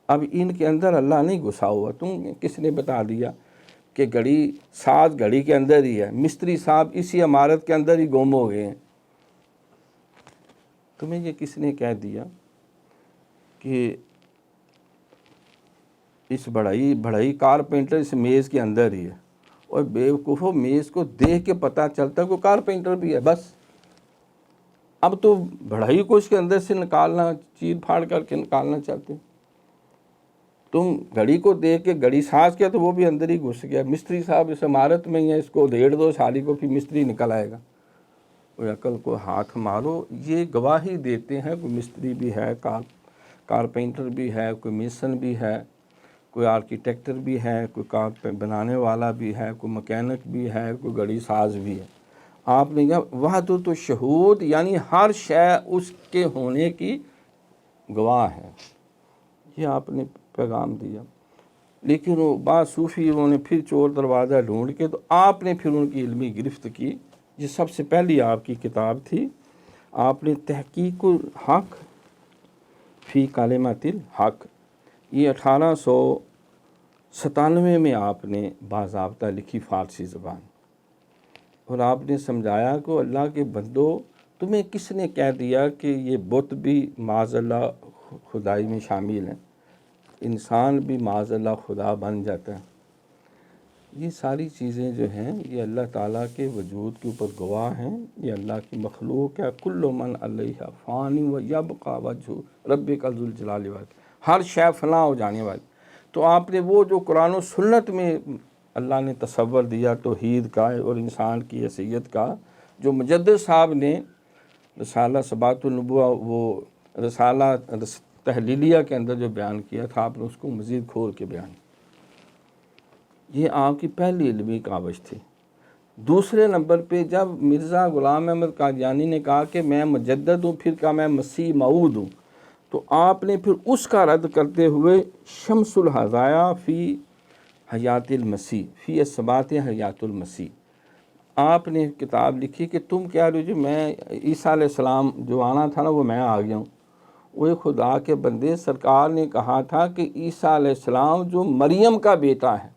اب ان کے اندر اللہ نہیں گھسا ہوا، تم کس نے بتا دیا کہ گھڑی ساز گھڑی کے اندر ہی ہے، مستری صاحب اسی عمارت کے اندر ہی گم ہو گئے ہیں۔ تمہیں یہ کس نے کہہ دیا کہ اس بڑھئی کارپینٹر اس میز کے اندر ہی ہے؟ اور بیوقوفو میز کو دیکھ کے پتہ چلتا ہے کہ کارپینٹر بھی ہے، بس اب تو بڑھئی کو اس کے اندر سے نکالنا، چیر پھاڑ کر کے نکالنا چاہتے ہیں۔ تم گھڑی کو دیکھ کے گھڑی ساز کیا تو وہ بھی اندر ہی گھس گیا، مستری صاحب اس عمارت میں ہی ہے، اس کو ڈھیڑ دو سالی کو، پھر مستری نکل آئے گا۔ وہ عقل کو ہاتھ مارو، یہ گواہی دیتے ہیں کوئی مستری بھی ہے، کارپینٹر بھی ہے، کوئی میسن بھی ہے، کوئی آرکیٹیکٹر بھی ہے، کوئی کار بنانے والا بھی ہے، کوئی مکینک بھی ہے، کوئی گھڑی ساز بھی ہے۔ آپ نے کہا وحدۃ الشہود، یعنی ہر شے اس کے ہونے کی گواہ ہے۔ یہ آپ نے پیغام دیا، لیکن وہ بعض صوفی انہوں نے پھر چور دروازہ ڈھونڈ کے، تو آپ نے پھر ان کی علمی گرفت کی۔ یہ سب سے پہلی آپ کی کتاب تھی، آپ نے تحقیق الحق فی کلمۃ الحق، یہ 1897 میں آپ نے باضابطہ لکھی فارسی زبان، اور آپ نے سمجھایا کہ اللہ کے بندو، تمہیں کس نے کہہ دیا کہ یہ بت بھی معاذ اللہ خدائی میں شامل ہیں، انسان بھی معاذ اللہ خدا بن جاتا ہے؟ یہ ساری چیزیں جو ہیں یہ اللہ تعالیٰ کے وجود کے اوپر گواہ ہیں، یہ اللہ کی مخلوق ہے۔ کل من علیہا فانی و یبقی وجہ ربک ذو الجلال والاکرام، ہر شے فنا ہو جانے والی۔ تو آپ نے وہ جو قرآن و سنت میں اللہ نے تصور دیا توحید کا اور انسان کی حیثیت کا، جو مجدد صاحب نے رسالہ ثبات النبوہ، وہ رسالہ تحلیلیہ کے اندر جو بیان کیا تھا، آپ نے اس کو مزید کھول کے بیان کیا۔ یہ آپ کی پہلی علمی کاوش تھی۔ دوسرے نمبر پہ جب مرزا غلام احمد قادیانی نے کہا کہ میں مجدد ہوں، پھر کہا میں مسیح موعود ہوں، تو آپ نے پھر اس کا رد کرتے ہوئے شمس الحضایا فی حیات المسیح، فی اثبات حیات المسیح، آپ نے کتاب لکھی کہ تم کیا رہے جو میں عیسیٰ علیہ السلام جو آنا تھا نا وہ میں آ گیا ہوں۔ وہ خدا کے بندے، سرکار نے کہا تھا کہ عیسیٰ علیہ السلام جو مریم کا بیٹا ہے،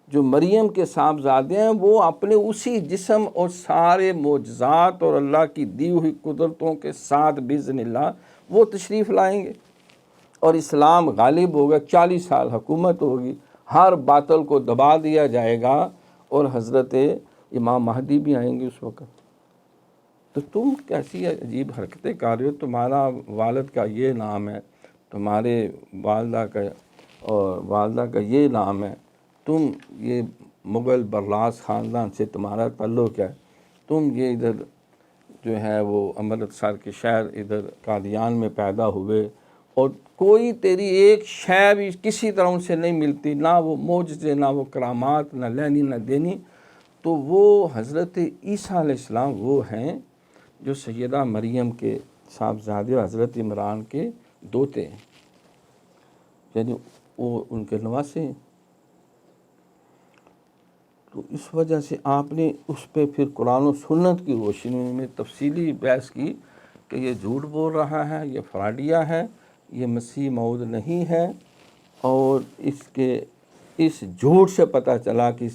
جو مریم کے صاحبزادے ہیں، وہ اپنے اسی جسم اور سارے معجزات اور اللہ کی دی ہوئی قدرتوں کے ساتھ باذن اللہ وہ تشریف لائیں گے، اور اسلام غالب ہوگا، 40 سال حکومت ہوگی، ہر باطل کو دبا دیا جائے گا، اور حضرت امام مہدی بھی آئیں گے اس وقت۔ تو تم کیسی عجیب حرکتیں کر رہے ہو، تمہارا والد کا یہ نام ہے، تمہارے والدہ کا یہ نام ہے، تم یہ مغل برلاس خاندان سے تمہارا تعلق ہے، تم یہ ادھر جو ہے وہ امرتسر کے شہر ادھر قادیان میں پیدا ہوئے، اور کوئی تیری ایک شے بھی کسی طرح ان سے نہیں ملتی، نہ وہ معجزے، نہ وہ کرامات، نہ لینی نہ دینی۔ تو وہ حضرت عیسیٰ علیہ السلام وہ ہیں جو سیدہ مریم کے صاحبزادے حضرت عمران کے دوتے ہیں، یعنی وہ ان کے نواسے ہیں۔ تو اس وجہ سے آپ نے اس پہ پھر قرآن و سنت کی روشنی میں تفصیلی بحث کی کہ یہ جھوٹ بول رہا ہے، یہ فراڈیا ہے، یہ مسیح موعود نہیں ہے، اور اس جھوٹ سے پتہ چلا کہ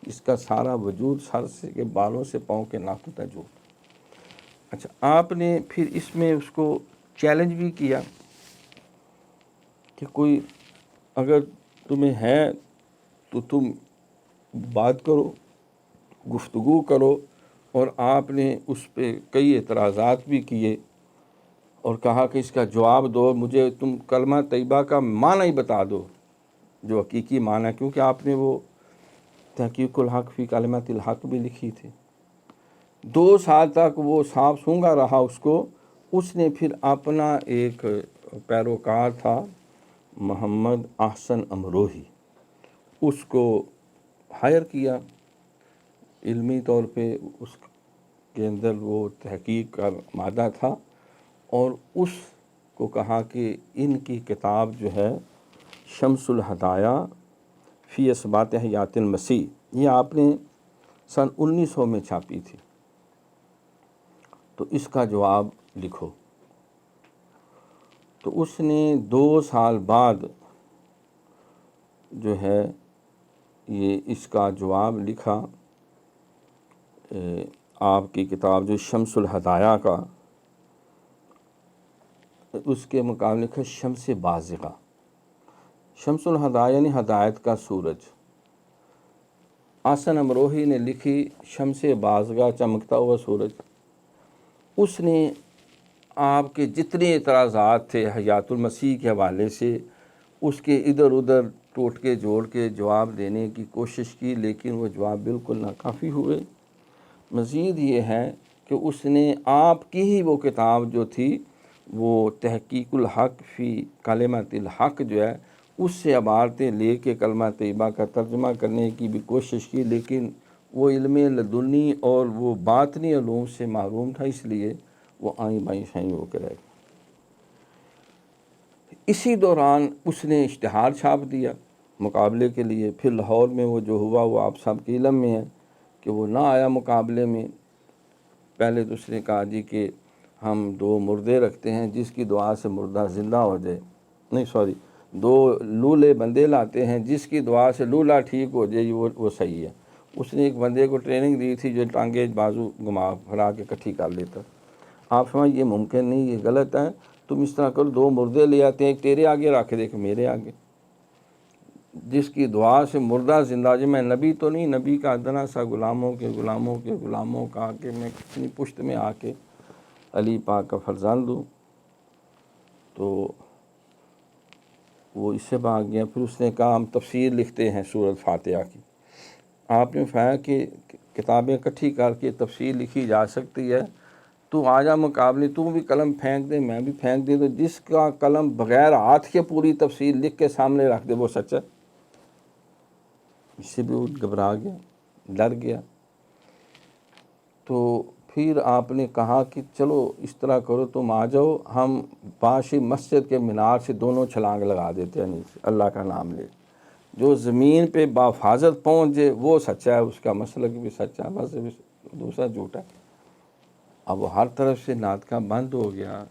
اس کا سارا وجود سر سے کے بالوں سے پاؤں کے ناخن تک جھوٹ۔ اچھا، آپ نے پھر اس میں اس کو چیلنج بھی کیا کہ کوئی اگر تمہیں ہے تو تم بات کرو، گفتگو کرو، اور آپ نے اس پہ کئی اعتراضات بھی کیے، اور کہا کہ اس کا جواب دو، مجھے تم کلمہ طیبہ کا معنی ہی بتا دو، جو حقیقی معنی ہے، کیونکہ آپ نے وہ تحقیق الحق فی کلمۃ الحق بھی لکھی تھی۔ 2 سال تک وہ سانپ سونگھا رہا اس کو۔ اس نے پھر اپنا ایک پیروکار تھا محمد احسن امروہی، اس کو ہائر کیا علمی طور پہ، اس کے اندر وہ تحقیق کا مادہ تھا، اور اس کو کہا کہ ان کی کتاب جو ہے شمس الہدایہ فی اثبات حیات المسیح، یہ آپ نے سن 1900 میں چھاپی تھی، تو اس کا جواب لکھو۔ تو اس نے 2 سال بعد جو ہے یہ اس کا جواب لکھا آپ کی کتاب جو شمس الہدایہ کا، اس کے مقابلے لکھا شمس بازغہ۔ شمس الہدایہ یعنی ہدایت کا سورج۔ حسن امروہی نے لکھی شمس بازغہ چمکتا ہوا سورج۔ اس نے آپ کے جتنے اعتراضات تھے حیات المسیح کے حوالے سے، اس کے ادھر ادھر ٹوٹکے جوڑ کے جواب دینے کی کوشش کی، لیکن وہ جواب بالکل ناکافی ہوئے۔ مزید یہ ہے کہ اس نے آپ کی ہی وہ کتاب جو تھی، وہ تحقیق الحق فی کلمۃ الحق جو ہے، اس سے عبارتیں لے کے کلمہ طیبہ کا ترجمہ کرنے کی بھی کوشش کی، لیکن وہ علم لدنی اور وہ باطنی علوم سے محروم تھا، اس لیے وہ آئیں بائیں شائیں ہو کے رہ گیا۔ اسی دوران اس نے اشتہار چھاپ دیا مقابلے کے لیے۔ پھر لاہور میں وہ جو ہوا وہ آپ سب کے علم میں ہے کہ وہ نہ آیا مقابلے میں۔ پہلے تو اس نے کہا جی کہ ہم 2 مردے رکھتے ہیں، جس کی دعا سے مردہ زندہ ہو جائے، نہیں سوری 2 لولے بندے لاتے ہیں، جس کی دعا سے لولا ٹھیک ہو جائے، وہ صحیح ہے۔ اس نے ایک بندے کو ٹریننگ دی تھی جو ٹانگیں بازو گھما پھرا کے کٹھی کر لیتا۔ آپ سمجھ یہ ممکن نہیں، یہ غلط ہے۔ تم اس طرح کرو، 2 مردے لے آتے ہیں، ایک تیرے آگے رکھ دے، ایک میرے آگے، جس کی دعا سے مردہ زندہ جائے۔ میں نبی تو نہیں، نبی کا ادنا سا غلاموں کا کہ میں کتنی پشت میں آ کے علی پاک کا فرزند ہوں، تو وہ اس سے بھاگ گیا۔ پھر اس نے کہا ہم تفسیر لکھتے ہیں سورۃ فاتحہ کی۔ آپ نے فرمایا کہ کتابیں اکٹھی کر کے تفسیر لکھی جا سکتی ہے، تو آجا مقابلے، تو بھی قلم پھینک دے میں بھی پھینک دے، تو جس کا قلم بغیر ہاتھ کے پوری تفسیر لکھ کے سامنے رکھ دے وہ سچا۔ اس سے بھی وہ گھبرا گیا، ڈر گیا۔ تو پھر آپ نے کہا کہ چلو اس طرح کرو، تم آ جاؤ، ہم پاش مسجد کے مینار سے دونوں چھلانگ لگا دیتے ہیں نیچے، اللہ کا نام لے۔ جو زمین پہ بحفاظت پہنچ جائے وہ سچا ہے، اس کا مسلک بھی سچا ہے، بس دوسرا جھوٹا ہے۔ اب وہ ہر طرف سے ناطقہ بند ہو گیا،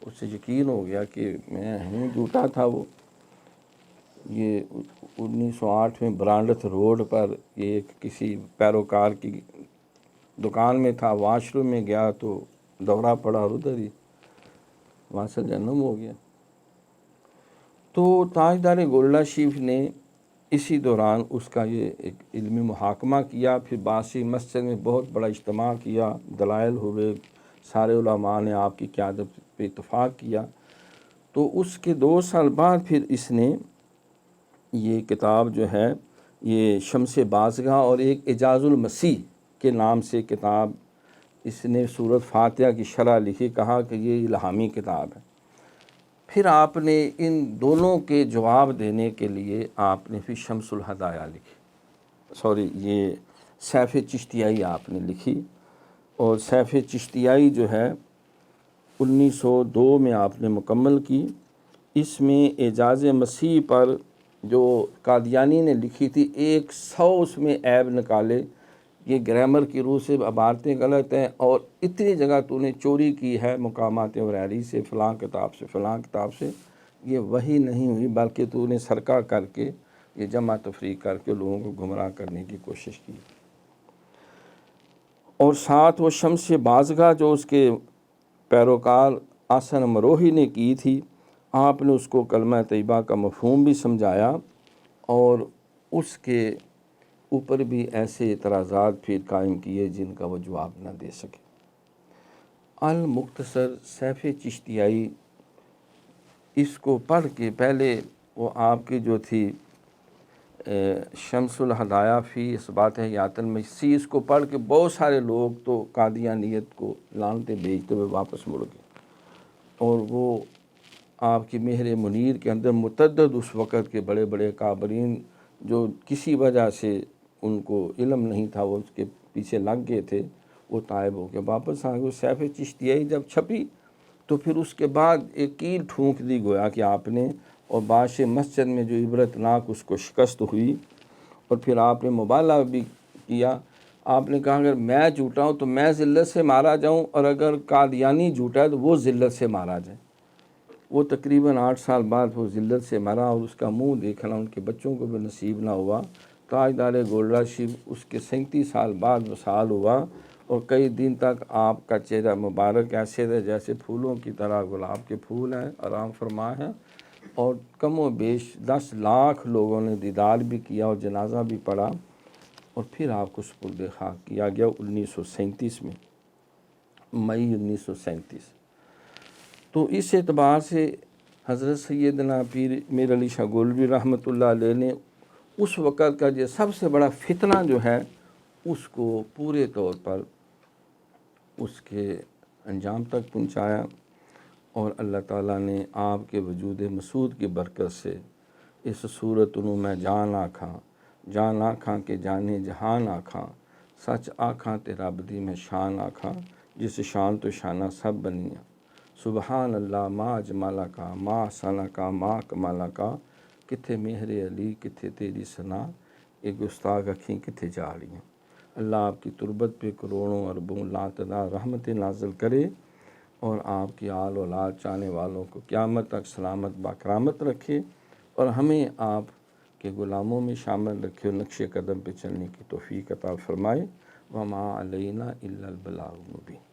اس سے یقین ہو گیا کہ میں ہوں جھوٹا تھا وہ۔ یہ 1908 میں برانڈتھ روڈ پر ایک کسی پیروکار کی دکان میں تھا، واش روم میں گیا تو دورہ پڑا اور ادھر ہی وہاں سے جنم ہو گیا۔ تو تاجدار گولڈہ شریف نے اسی دوران اس کا یہ ایک علمی محاکمہ کیا، پھر باسی مسجد میں بہت بڑا اجتماع کیا، دلائل ہوئے، سارے علماء نے آپ کی قیادت پہ اتفاق کیا۔ تو اس کے 2 سال بعد پھر اس نے یہ کتاب جو ہے، یہ شمس بازغہ اور ایک اعجاز المسیح کے نام سے کتاب، اس نے سورۃ فاتحہ کی شرح لکھی، کہا کہ یہ الہامی کتاب ہے۔ پھر آپ نے ان دونوں کے جواب دینے کے لیے آپ نے پھر شمس الہدایہ لکھی، یہ سیف چشتیائی آپ نے لکھی، اور سیف چشتیائی جو ہے 1902 میں آپ نے مکمل کی۔ اس میں اعجاز مسیح پر جو قادیانی نے لکھی تھی 100 اس میں عیب نکالے، یہ گرامر کی روح سے عبارتیں غلط ہیں، اور اتنی جگہ تو نے چوری کی ہے مقامات وریری سے، فلاں کتاب سے، یہ وہی نہیں ہوئی، بلکہ تو نے سرقہ کر کے یہ جمع تفریق کر کے لوگوں کو گمراہ کرنے کی کوشش کی۔ اور ساتھ وہ شمس بازغہ جو اس کے پیروکار حسن امروہی نے کی تھی، آپ نے اس کو کلمہ طیبہ کا مفہوم بھی سمجھایا، اور اس کے اوپر بھی ایسے اعتراضات پھر قائم کیے جن کا وہ جواب نہ دے سکے۔ المختصر سیف چشتیائی، اس کو پڑھ کے پہلے وہ آپ کی جو تھی شمس الہدایہ فی اثبات حیات المسیح، اس کو پڑھ کے بہت سارے لوگ تو قادیانیت کو لعنتیں بھیجتے ہوئے واپس مڑ گئے، اور وہ آپ کی مہر منیر کے اندر متعدد اس وقت کے بڑے بڑے کابرین جو کسی وجہ سے ان کو علم نہیں تھا، وہ اس کے پیچھے لگ گئے تھے، وہ طائب ہو کے واپس آ گئے۔ سیف چشتیائی جب چھپی تو پھر اس کے بعد ایک کیل ٹھونک دی گویا کہ آپ نے، اور باش مسجد میں جو عبرتناک اس کو شکست ہوئی، اور پھر آپ نے مبالغہ بھی کیا۔ آپ نے کہا اگر میں جھوٹا ہوں تو میں ذلت سے مارا جاؤں، اور اگر قادیانی جھوٹا ہے تو وہ ذلت سے مارا جائے۔ وہ تقریباً 8 سال بعد وہ ذلت سے مرا، اور اس کا منہ دیکھنا ان کے بچوں کو بھی نصیب نہ ہوا۔ تاجدار گولڑا شریف اس کے 37 سال بعد وصال ہوا، اور کئی دن تک آپ کا چہرہ مبارک ایسے رہے جیسے پھولوں کی طرح گلاب کے پھول ہیں، آرام فرما ہے، اور کم و بیش 10 لاکھ لوگوں نے دیدار بھی کیا اور جنازہ بھی پڑھا، اور پھر آپ کو سپرد خاک کیا گیا 1937 میں، مئی 1937۔ تو اس اعتبار سے حضرت سیدنا پیر میر علی شاہ گولوی رحمۃ اللہ علیہ نے اس وقت کا جو سب سے بڑا فتنہ جو ہے اس کو پورے طور پر اس کے انجام تک پہنچایا، اور اللہ تعالیٰ نے آپ کے وجود مسعود کی برکت سے اس صورت نو میں جان آکھاں کہ جانے جہان آکھاں، سچ آکھاں تیرا بدی میں شان آکھاں، جس شان تو شانہ سب بنیاں، سبحان اللہ ما اجمالہ کا ما احسانہ کا ما کمالہ کا، کتھے مہر علی کتھے تیری ثنا، ایک گستاخ اکھیں کتھے جا رہیاں۔ اللہ آپ کی تربت پہ کروڑوں اربوں لا تعداد رحمتیں نازل کرے، اور آپ کی آل اولاد چاہنے والوں کو قیامت تک سلامت باکرامت رکھے، اور ہمیں آپ کے غلاموں میں شامل رکھے اور نقش قدم پہ چلنے کی توفیق عطا فرمائے۔ وما علینا الا البلاغ المبین۔